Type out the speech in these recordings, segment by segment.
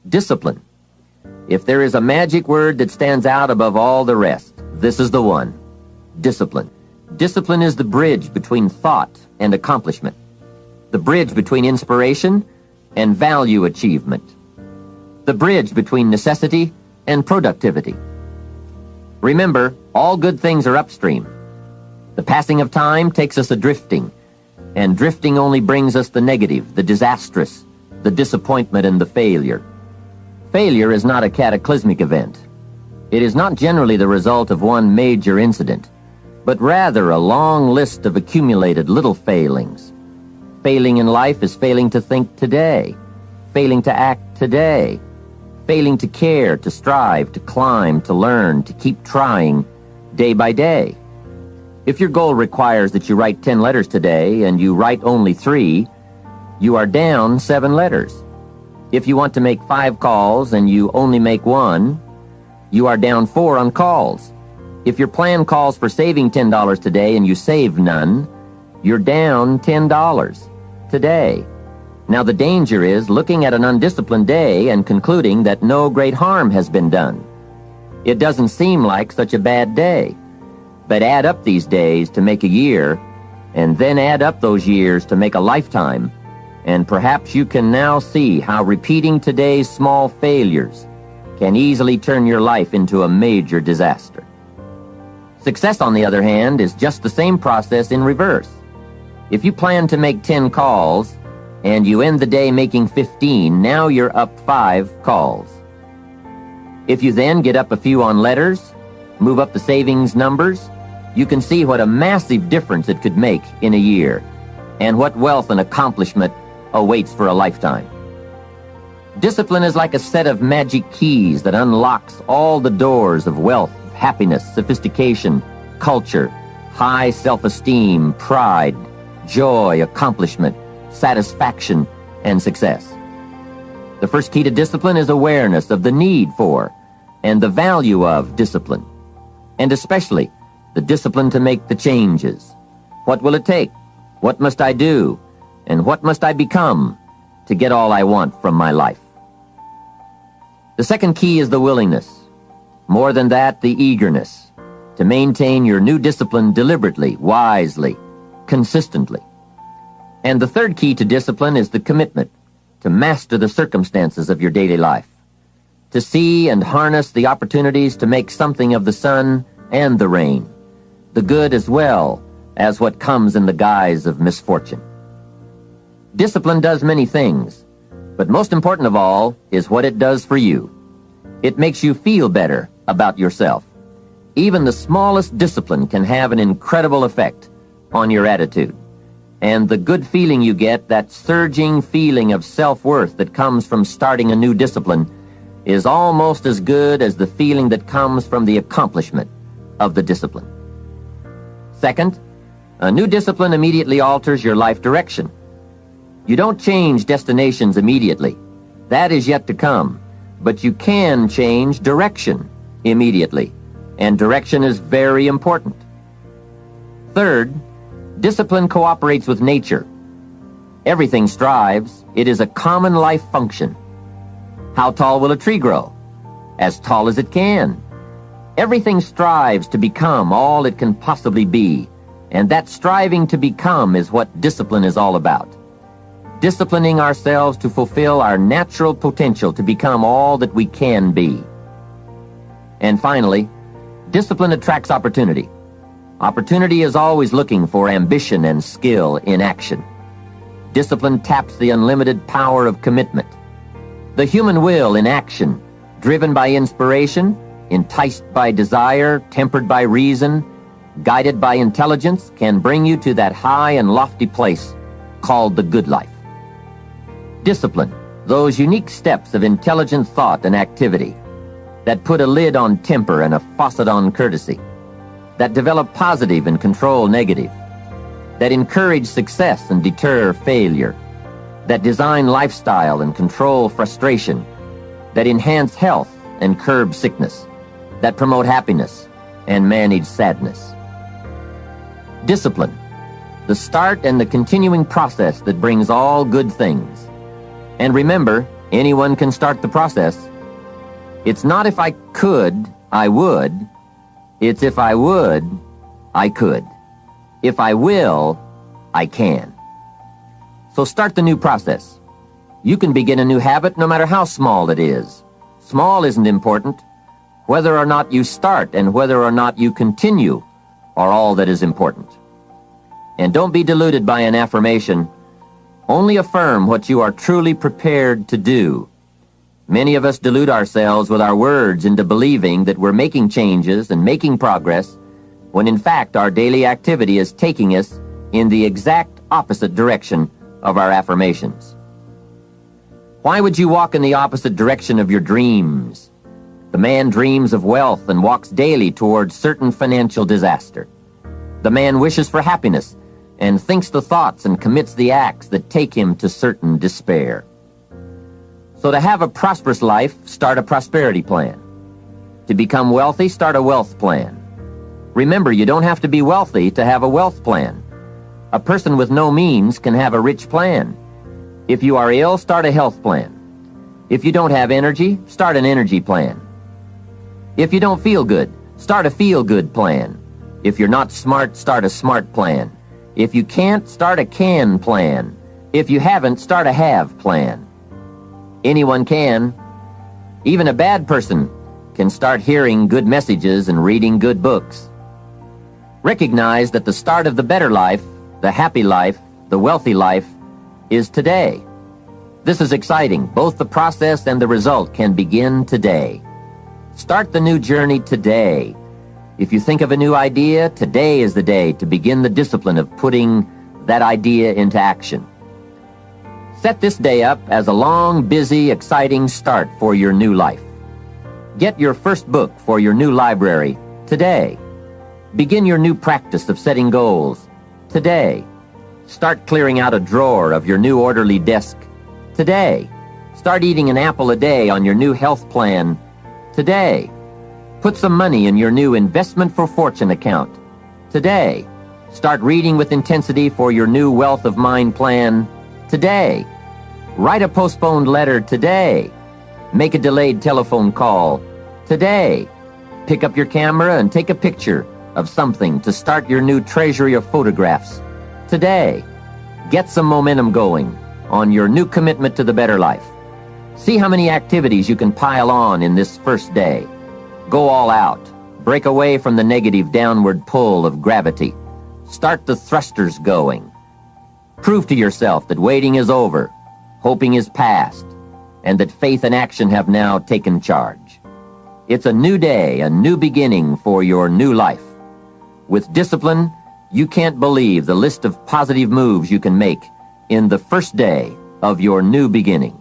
Discipline. If there is a magic word that stands out above all the rest, this is the one. Discipline. Discipline is the bridge between thought and accomplishment. The bridge between inspiration and value achievement. The bridge between necessity and productivity. Remember, all good things are upstream. The passing of time takes us a-drifting, and drifting only brings us the negative, the disastrous, the disappointment, and the failure. Failure is not a cataclysmic event. It is not generally the result of one major incident, but rather a long list of accumulated little failings. Failing in life is failing to think today, failing to act today, failing to care, to strive, to climb, to learn, to keep trying day by day. If your goal requires that you write 10 letters today and you write only 3, you are down 7 letters. If you want to make 5 calls and you only make 1, you are down 4 on calls. If your plan calls for saving $10 today and you save none, you're down $10 today. Now the danger is looking at an undisciplined day and concluding that no great harm has been done. It doesn't seem like such a bad day. But add up these days to make a year, and then add up those years to make a lifetime, and perhaps you can now see how repeating today's small failures can easily turn your life into a major disaster. Success, on the other hand, is just the same process in reverse. If you plan to make 10 calls, and you end the day making 15, now you're up 5 calls. If you then get up a few on letters, move up the savings numbers, you can see what a massive difference it could make in a year, and what wealth and accomplishment awaits for a lifetime. Discipline is like a set of magic keys that unlocks all the doors of wealth, happiness, sophistication, culture, high self-esteem, pride, joy, accomplishment, satisfaction, and success. The first key to discipline is awareness of the need for and the value of discipline, and especially the discipline to make the changes. What will it take? What must I do? And what must I become to get all I want from my life? The second key is the willingness. More than that, the eagerness to maintain your new discipline deliberately, wisely, consistently. And the third key to discipline is the commitment to master the circumstances of your daily life, to see and harness the opportunities to make something of the sun and the rain, the good as well as what comes in the guise of misfortune. Discipline does many things, but most important of all is what it does for you. It makes you feel better about yourself. Even the smallest discipline can have an incredible effect on your attitude. And the good feeling you get, that surging feeling of self-worth that comes from starting a new discipline, is almost as good as the feeling that comes from the accomplishment of the discipline. Second, a new discipline immediately alters your life direction. You don't change destinations immediately. That is yet to come. But you can change direction immediately. And direction is very important. Third, discipline cooperates with nature. Everything strives. It is a common life function. How tall will a tree grow? As tall as it can. Everything strives to become all it can possibly be, and that striving to become is what discipline is all about. Disciplining ourselves to fulfill our natural potential to become all that we can be. And finally, discipline attracts opportunity. Opportunity is always looking for ambition and skill in action. Discipline taps the unlimited power of commitment. The human will in action, driven by inspiration, enticed by desire, tempered by reason, guided by intelligence, can bring you to that high and lofty place called the good life. Discipline, those unique steps of intelligent thought and activity that put a lid on temper and a faucet on courtesy, that develop positive and control negative, that encourage success and deter failure, that design lifestyle and control frustration, that enhance health and curb sickness, that promote happiness and manage sadness. Discipline, the start and the continuing process that brings all good things. And remember, Anyone can start the process. It's not if I could, I would. It's if I would, I could. If I will, I can. So start the new process. You can begin a new habit no matter how small it is. Small isn't important. Whether or not you start and whether or not you continue are all that is important. And don't be deluded by an affirmation. Only affirm what you are truly prepared to do. Many of us delude ourselves with our words into believing that we're making changes and making progress, when in fact our daily activity is taking us in the exact opposite direction of our affirmations. Why would you walk in the opposite direction of your dreams? The man dreams of wealth and walks daily towards certain financial disaster. The man wishes for happiness and thinks the thoughts and commits the acts that take him to certain despair. So to have a prosperous life, start a prosperity plan. To become wealthy, start a wealth plan. Remember, you don't have to be wealthy to have a wealth plan. A person with no means can have a rich plan. If you are ill, start a health plan. If you don't have energy, start an energy plan. If you don't feel good, start a feel-good plan. If you're not smart, start a smart plan. If you can't, start a can plan. If you haven't, start a have plan. Anyone can. Even a bad person can start hearing good messages and reading good books. Recognize that the start of the better life, the happy life, the wealthy life, is today. This is exciting. Both the process and the result can begin today. Start the new journey today. If you think of a new idea, today is the day to begin the discipline of putting that idea into action. Set this day up as a long, busy, exciting start for your new life. Get your first book for your new library today. Begin your new practice of setting goals today. Start clearing out a drawer of your new orderly desk today. Start eating an apple a day on your new health plan today. Put some money in your new investment for fortune account today. Start reading with intensity for your new wealth of mind plan today. Write a postponed letter today. Make a delayed telephone call today. Pick up your camera and take a picture of something to start your new treasury of photographs today. Get some momentum going on your new commitment to the better life. See how many activities you can pile on in this first day. Go all out. Break away from the negative downward pull of gravity. Start the thrusters going. Prove to yourself that waiting is over, hoping is past, and that faith and action have now taken charge. It's a new day, a new beginning for your new life. With discipline, you can't believe the list of positive moves you can make in the first day of your new beginning.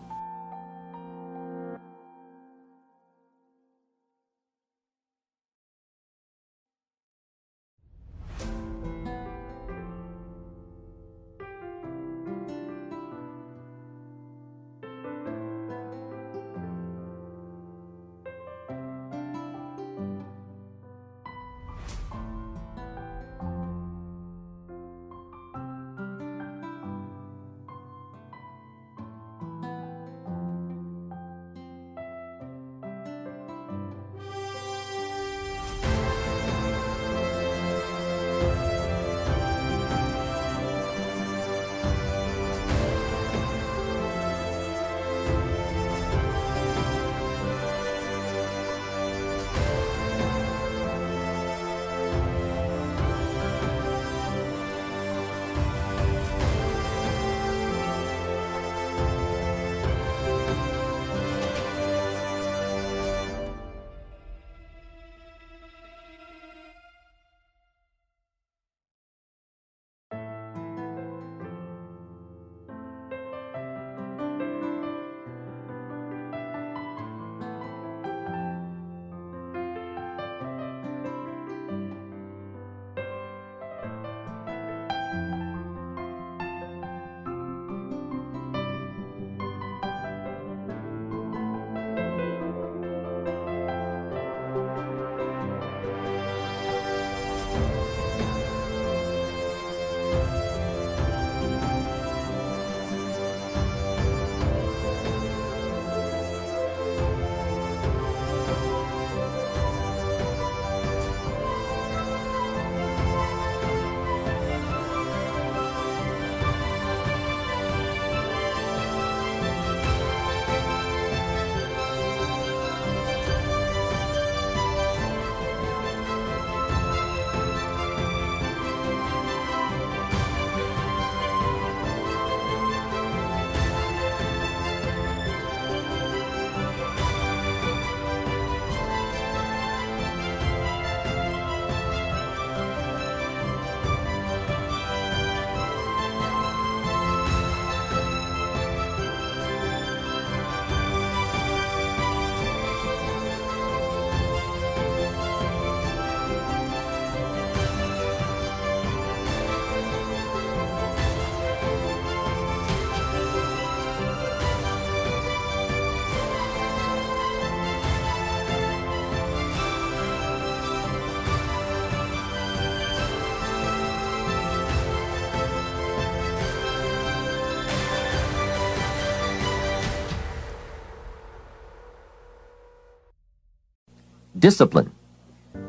Discipline.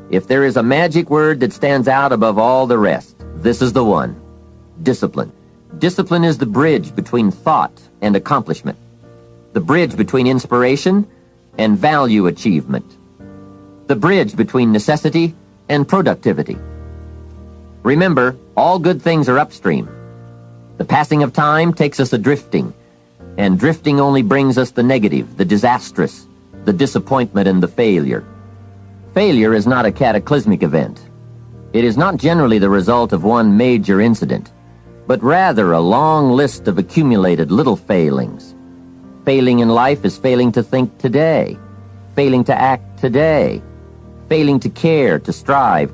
If there is a magic word that stands out above all the rest, this is the one. Discipline. Discipline is the bridge between thought and accomplishment. The bridge between inspiration and value achievement. The bridge between necessity and productivity. Remember, all good things are upstream. The passing of time takes us a-drifting, and drifting only brings us the negative, the disastrous, the disappointment, and the failure. Failure is not a cataclysmic event. It is not generally the result of one major incident, but rather a long list of accumulated little failings. Failing in life is failing to think today, failing to act today, failing to care, to strive, to